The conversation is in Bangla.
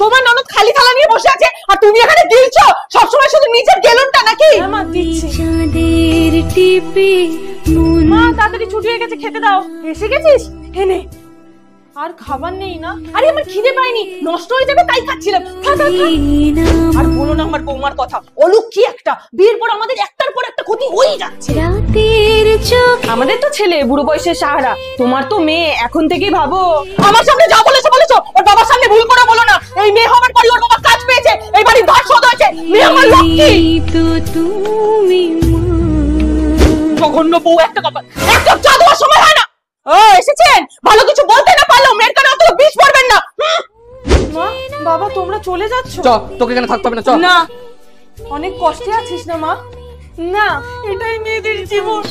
তোমার ননদ খালি থালা নিয়ে বসে আছে আর তুমি এখানে গিলছো সবসময় শুধু নিজের গেলনটা নাকি? মা দিচ্ছি। মা তাড়াতাড়ি ছুটি হয়ে গেছে, খেতে দাও। এসে গেছিস? এনে। আর খাবার নেই না? আরে আমার খিদে পায়নি, নষ্ট হয়ে যাবে তাই খাচ্ছিলাম। আর বলো না আমার বৌমার কথা, অলুক্ষী একটা। বিয়ের পর আমাদের একটার পর একটা ক্ষতি হয়েই যাচ্ছে। আমাদের তো ছেলে বুড়ো বয়সের সাহারা, তোমার তো মেয়ে। এখন থেকেই ভাবো। আমার সামনে যা বলেছো বলেছো, ওর বাবার সামনে ভুল করে বলো না। এই মেয়ে হওয়ার পরই ওর বাবা কাজ পেয়েছে, এই বাড়ির ধার শোধ হয়েছে। মেয়ে আমার লক্ষ্মী। জঘন্য বউ একটা কপাল, একটা চা দেওয়ার সময় হয় না। ও এসেছেন, ভালো কিছু বলতে না পারলেও মেয়ের কানে অত বিষ পড়বেন না। মা বাবা তোমরা চলে যাচ্ছ? চ, তোকে এখানে থাকতে হবে না। চ না, অনেক কষ্টে আছিস না মা? না, এটাই মেয়েদের জীবন।